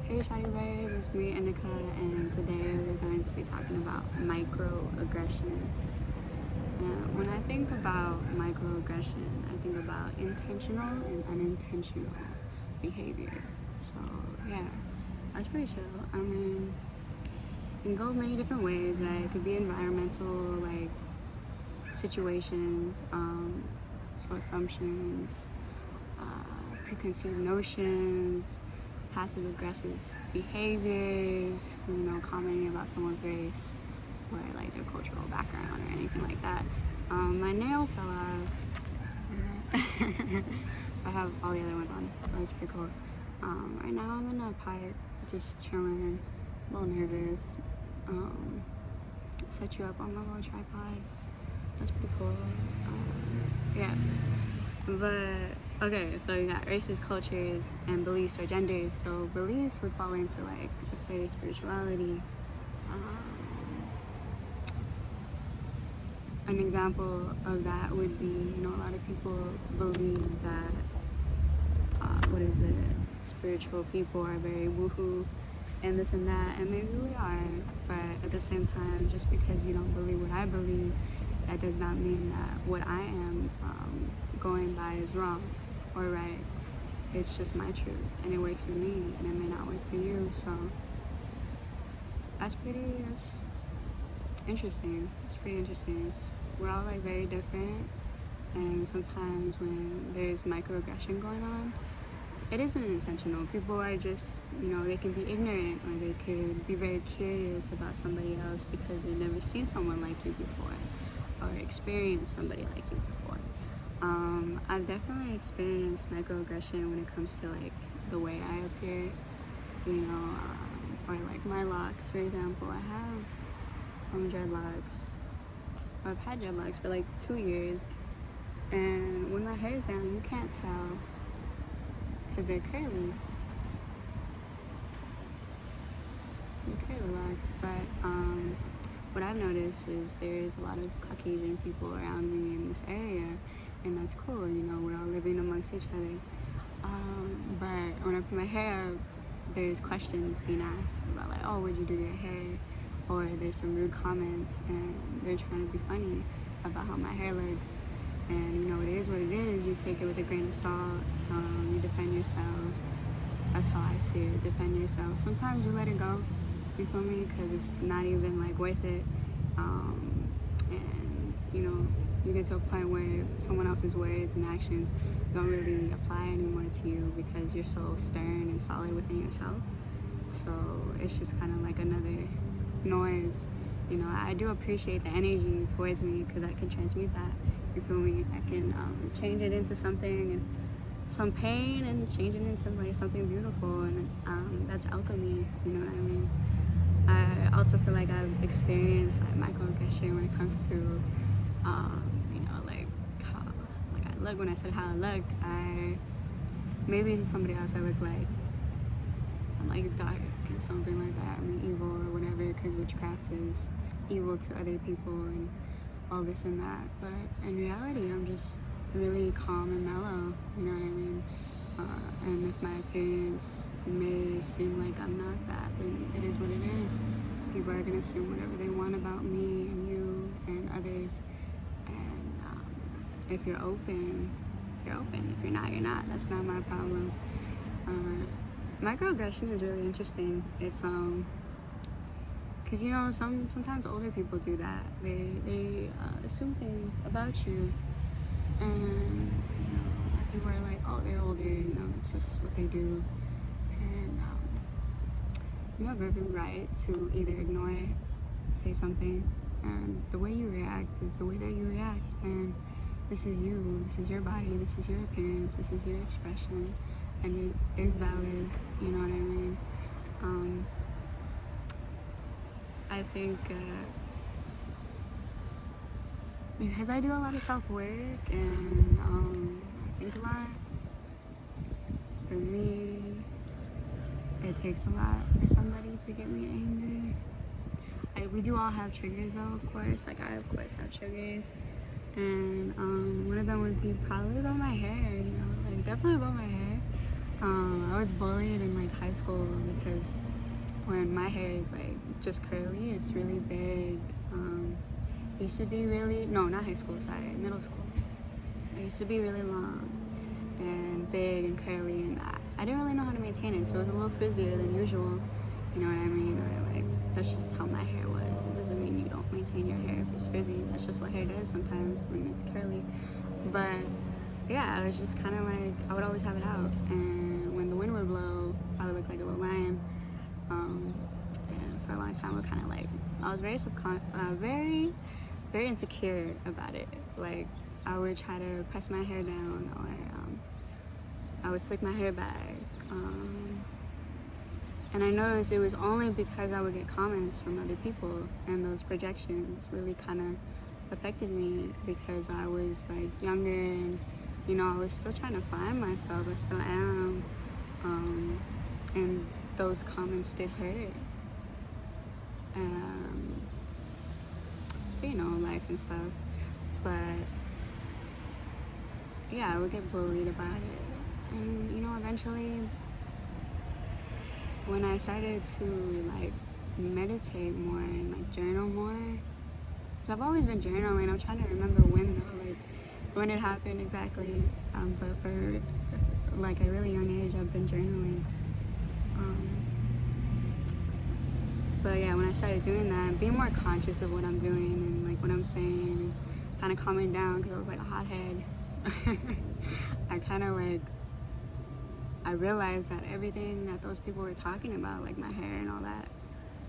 Hey Shiny Bays, it's me Indica, and today we're going to be talking about microaggression. And when I think about microaggression, I think about intentional and unintentional behavior. So yeah, that's pretty chill. I mean, it can go many different ways, right? It could be environmental, like situations, so assumptions, preconceived notions, passive aggressive behaviors, commenting about someone's race or like their cultural background or anything like that. My nail fell off. I have all the other ones on, so that's pretty cool. Right now I'm in a park, just chilling, a little nervous. Set you up on my little tripod. That's pretty cool. Yeah. But okay, so you got races, cultures, and beliefs or genders. So beliefs would fall into like, let's say, spirituality. An example of that would be, a lot of people believe that, spiritual people are very woohoo and this and that, and maybe we are, but at the same time, just because you don't believe what I believe, that does not mean that what I am going by is wrong or right. It's just my truth, and it works for me, and it may not work for you. So that's interesting. It's pretty interesting. We're all like very different, and sometimes when there's microaggression going on, it isn't intentional. People are just, they can be ignorant, or they could be very curious about somebody else because they've never seen someone like you before or experienced somebody like you before. I've definitely experienced microaggression when it comes to like the way I appear, or like my locks, for example. I have some dreadlocks. I've had dreadlocks for like 2 years, and when my hair is down, you can't tell because they're curly. They're curly locks, but what I've noticed is there's a lot of Caucasian people around me in this area, and that's cool, we're all living amongst each other. But when I put my hair up, there's questions being asked about like, oh, where'd you do your hair? Or there's some rude comments, and they're trying to be funny about how my hair looks. And it is what it is. You take it with a grain of salt. You defend yourself. That's how I see it. Defend yourself. Sometimes you let it go. You feel me? Because it's not even like worth it. And you get to a point where someone else's words and actions don't really apply anymore to you because you're so stern and solid within yourself. So it's just kind of like another noise. I do appreciate the energy towards me because I can transmute that. You feel me? I can change it into something, and some pain, and change it into like something beautiful, and that's alchemy. You know what I mean? I also feel like I've experienced like microaggression when it comes to like how like I look. When I said how I looked, maybe to somebody else I look like I'm like dark and something like that. I mean, evil or whatever, because witchcraft is evil to other people and all this and that. But in reality, I'm just really calm and mellow. You know what I mean? And if my appearance may seem like I'm not that, then it is what it is. People are gonna assume whatever they want about me and you and others. And if you're open, you're open. If you're not, you're not. That's not my problem. Microaggression is really interesting. It's because sometimes older people do that. They assume things about you, and people are like, oh, they're older. It's just what they do, and you have every right to either ignore it, say something, and the way you react is the way that you react. And this is you. This is your body. This is your appearance. This is your expression. And it is valid, you know what I mean? I think because I do a lot of self-work and I think a lot, for me, it takes a lot for somebody to get me angry. We do all have triggers though, of course. Like I, of course, have triggers. And one of them would be probably about my hair, like definitely about my hair. I was bullied in like high school because hair is like just curly. It's really big. It used to be really, no, not high school, sorry, middle school. It used to be really long and big and curly, and I didn't really know how to maintain it, so it was a little frizzier than usual, you know what I mean? Or like, that's just how my hair was. It doesn't mean you don't maintain your hair if it's frizzy. That's just what hair does sometimes when it's curly. But yeah, I was just kind of like, I would always have it out, and when the wind would blow, I would look like a little lion. And for a long time, I would kind of like, I was very very insecure about it. Like, I would try to press my hair down, or I would slick my hair back. And I noticed it was only because I would get comments from other people, and those projections really kind of affected me, because I was like younger, and you know, I was still trying to find myself. I still am, and those comments did hurt. So, you know, life and stuff. But yeah, I would get bullied about it. And you know, eventually, when I started to like meditate more and like journal more, because I've always been journaling. I'm trying to remember when though, like when it happened exactly. But for like a really young age, I've been journaling. But yeah, when I started doing that, being more conscious of what I'm doing and like what I'm saying, kind of calming down, because I was like a hothead. I kind of like, I realized that everything that those people were talking about, like my hair and all that,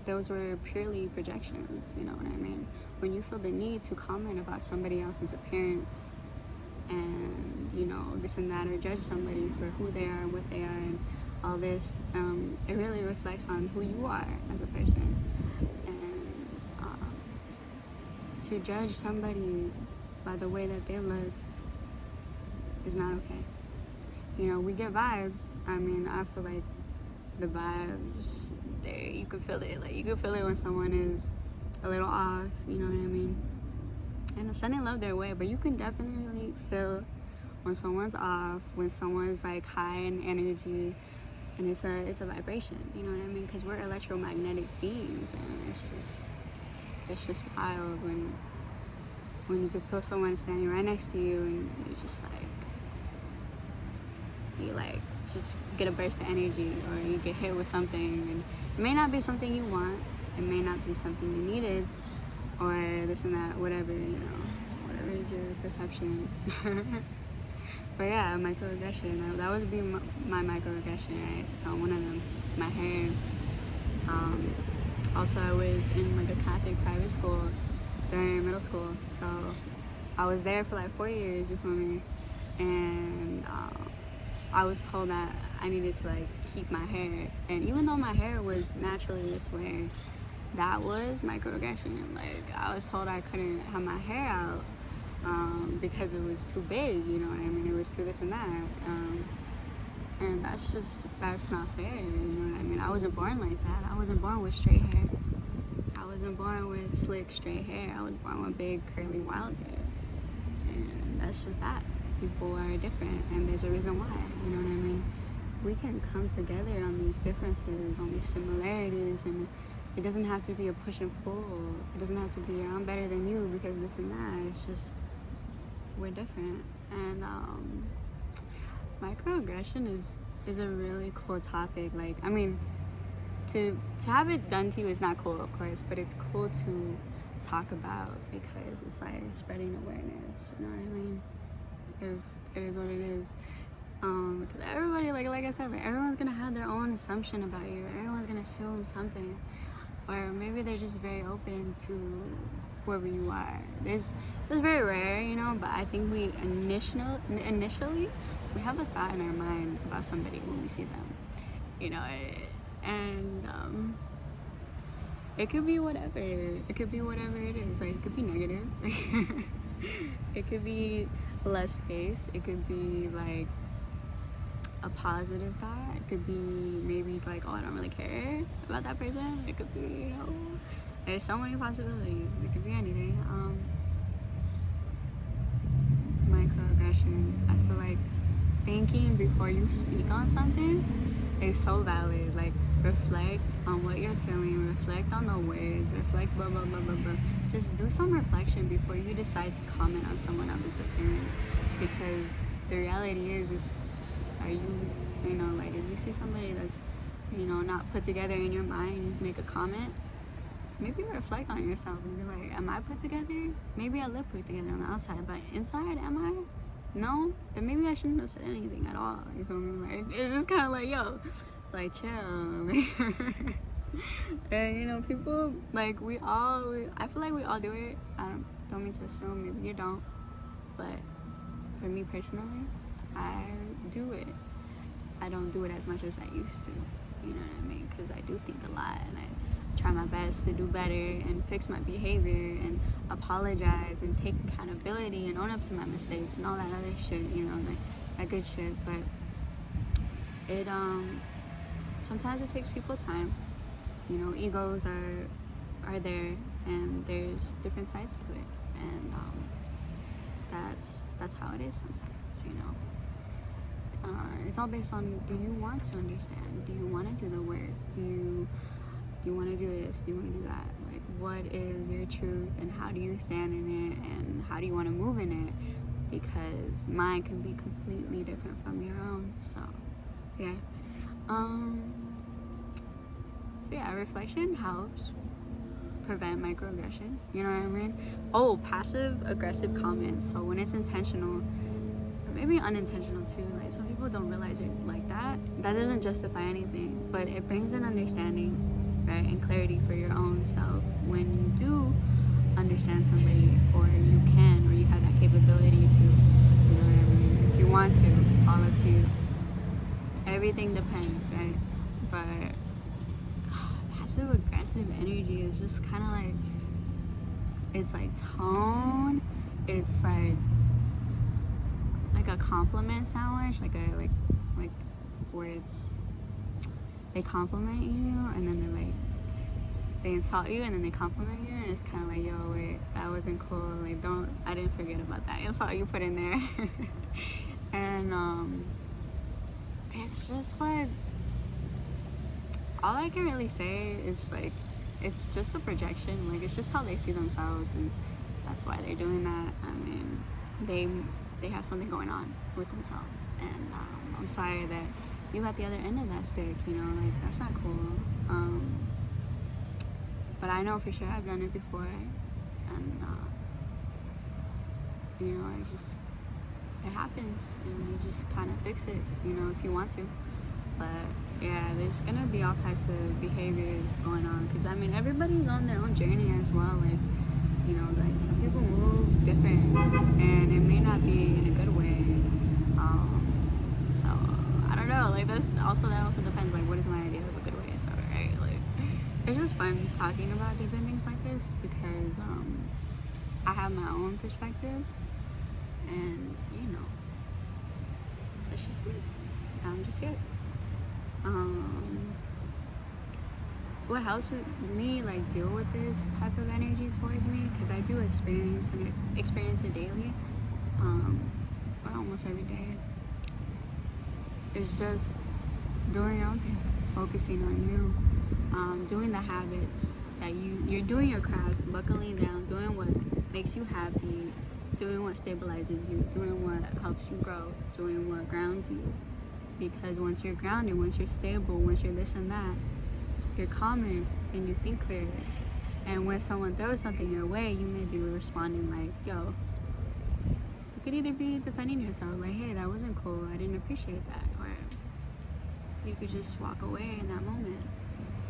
those were purely projections, you know what I mean? When you feel the need to comment about somebody else's appearance and, you know, this and that, or judge somebody for who they are, what they are, and all this, it really reflects on who you are as a person. And to judge somebody by the way that they look is not okay. You know, we get vibes. I mean, I feel like the vibes, you can feel it. Like, you can feel it when someone is a little off, you know what I mean? And sending love their way, but you can definitely feel when someone's off, when someone's like high in energy, and it's a vibration, you know what I mean? Because we're electromagnetic beings, and it's just wild when you can feel someone standing right next to you, and you like just get a burst of energy, or you get hit with something, and it may not be something you want, it may not be something you needed, or this and that, whatever, you know, whatever is your perception. But yeah, microaggression, that would be my microaggression, right? One of them, my hair. Also, I was in like a Catholic private school during middle school, so I was there for like 4 years, you feel me? And I was told that I needed to like keep my hair, and even though my hair was naturally this way, that was microaggression. Like, I was told I couldn't have my hair out because it was too big, you know what I mean? It was too this and that, and that's not fair, you know what I mean? I wasn't born like that. I wasn't born with straight hair. I wasn't born with slick straight hair. I was born with big curly wild hair, and that's just that. People are different, and there's a reason why, you know what I mean? We can come together on these differences, on these similarities, and it doesn't have to be a push and pull. It doesn't have to be, I'm better than you because this and that. It's just, we're different. And microaggression is a really cool topic. Like, I mean, to have it done to you is not cool, of course, but it's cool to talk about, because it's like spreading awareness, you know what I mean? It is what it is. Because everybody, like I said, like, everyone's gonna have their own assumption about you. Everyone's gonna assume something, or maybe they're just very open to whoever you are. It's very rare, you know, but I think we initially we have a thought in our mind about somebody when we see them, you know, and it could be whatever. It could be whatever it is. Like, it could be negative. It could be less space. It could be like a positive thought. It could be maybe like, oh, I don't really care about that person. It could be, you know, there's so many possibilities. It could be anything. Microaggression, I feel like thinking before you speak on something is so valid. Like, reflect on what you're feeling, reflect on the words, reflect blah blah blah blah blah. Just do some reflection before you decide to comment on someone else's appearance, because the reality is are you, you know, like if you see somebody that's, you know, not put together in your mind, make a comment, maybe reflect on yourself and be like, am I put together? Maybe I look put together on the outside, but inside, am I? No? Then maybe I shouldn't have said anything at all. You feel me? Like, it's just kind of like, yo, like, chill. And, you know, people, like, I feel like we all do it. I don't mean to assume, maybe you don't. But for me personally, I do it. I don't do it as much as I used to. You know what I mean? Because I do think a lot, and I try my best to do better and fix my behavior and apologize and take accountability and own up to my mistakes and all that other shit, you know, like that good shit. But it sometimes it takes people time. You know, egos are there, and there's different sides to it, and that's how it is sometimes, you know. It's all based on, do you want to understand? Do you want to do the work? Do you want to do this? Do you want to do that? Like, what is your truth, and how do you stand in it, and how do you want to move in it? Because mine can be completely different from your own. So yeah, yeah, reflection helps prevent microaggression, you know what I mean? Oh, passive aggressive comments. So when it's intentional, maybe unintentional too, like some people don't realize it like that. That doesn't justify anything, but it brings an understanding, right, and clarity for your own self when you do understand somebody, or you can, or you have that capability to, you know what I mean? If you want to, all up to you. Everything depends, right? But passive aggressive energy is just kind of like, it's like tone, it's like a compliment sandwich, like where it's, they compliment you and then they insult you and then they compliment you, and it's kind of like, yo, wait, that wasn't cool, like I didn't forget about that insult you put in there. And it's just like, all I can really say is like, it's just a projection, like it's just how they see themselves, and that's why they're doing that. I mean, they have something going on with themselves, and I'm sorry that you got the other end of that stick, you know, like that's not cool. But I know for sure I've done it before, and you know, it happens, and you just kind of fix it, you know, if you want to. But yeah, there's gonna be all types of behaviors going on, because I mean, everybody's on their own journey as well. Like, you know, like some people move different, and it may not be in a good way. So I don't know. Like that also depends. Like, what is my idea of a good way? So right, like it's just fun talking about different things like this, because I have my own perspective, and you know, it's just me. I'm just here. What helps me like deal with this type of energy towards me, because I do experience it daily, or almost every day, is just doing your own thing, focusing on you, doing the habits that you're doing, your craft, buckling down, doing what makes you happy, doing what stabilizes you, doing what helps you grow, doing what grounds you. Because once you're grounded, once you're stable, once you're this and that, you're calmer and you think clearer. And when someone throws something your way, you may be responding like, yo, you could either be defending yourself, like, hey, that wasn't cool, I didn't appreciate that. Or you could just walk away in that moment.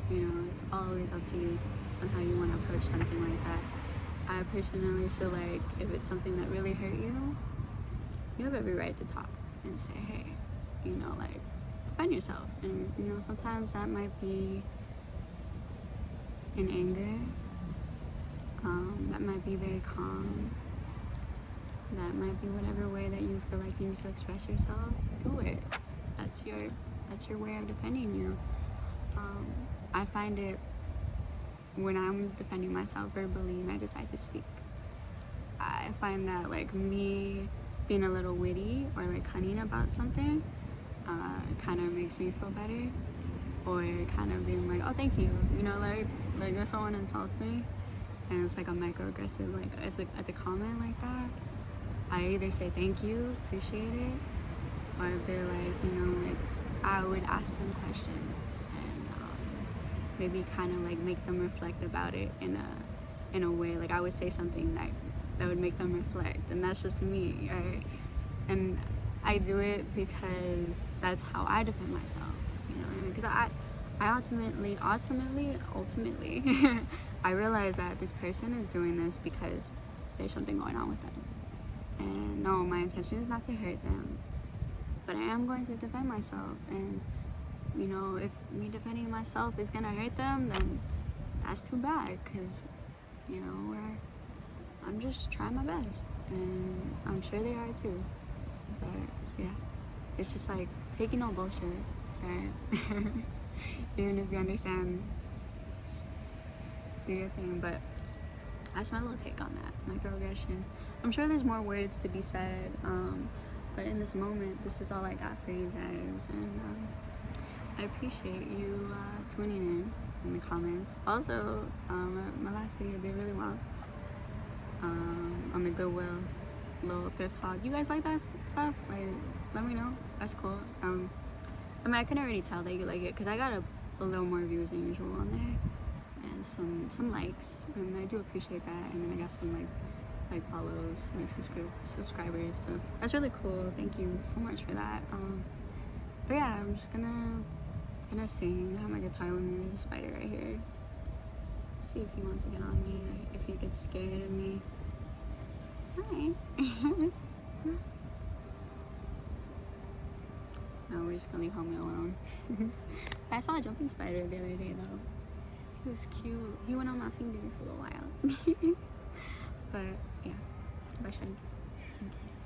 You know, it's always up to you on how you want to approach something like that. I personally feel like if it's something that really hurt you, you have every right to talk and say, hey, you know, like, defend yourself. And, you know, sometimes that might be in anger, that might be very calm, that might be whatever way that you feel like you need to express yourself. Do it. That's your way of defending you. I find it when I'm defending myself verbally and I decide to speak, I find that like me being a little witty or like cunning about something kind of makes me feel better. or kind of being like, oh, thank you, you know, like if someone insults me and it's like a microaggressive, like it's a comment like that, I either say thank you, appreciate it, or if they're like, you know, like I would ask them questions and maybe kind of like make them reflect about it in a way. Like I would say something that would make them reflect, and that's just me, right? And I do it because that's how I defend myself, you know, because I ultimately I realize that this person is doing this because there's something going on with them, and no, my intention is not to hurt them, but I am going to defend myself. And you know, if me defending myself is gonna hurt them, then that's too bad, because you know, I'm just trying my best, and I'm sure they are too. But yeah, it's just like taking no bullshit, right? Even if you understand, just do your thing. But that's my little take on that microaggression. I'm sure there's more words to be said, but in this moment, this is all I got for you guys, and I appreciate you tuning in the comments. Also, my last video did really well on the Goodwill little thrift haul. Do you guys like that stuff? Like, let me know. That's cool. I mean, I can already tell that you like it because I got a little more views than usual on there and some likes, and I do appreciate that. And then I got some like follows, like subscribers. So that's really cool. Thank you so much for that. But yeah, I'm just gonna sing. I have my guitar with me. There's a spider right here. Let's see if he wants to get on me, if he gets scared of me. Hi. No, we're just gonna leave homie alone. I saw a jumping spider the other day though. He was cute. He went on my finger for a little while. But yeah, bye, Thank you.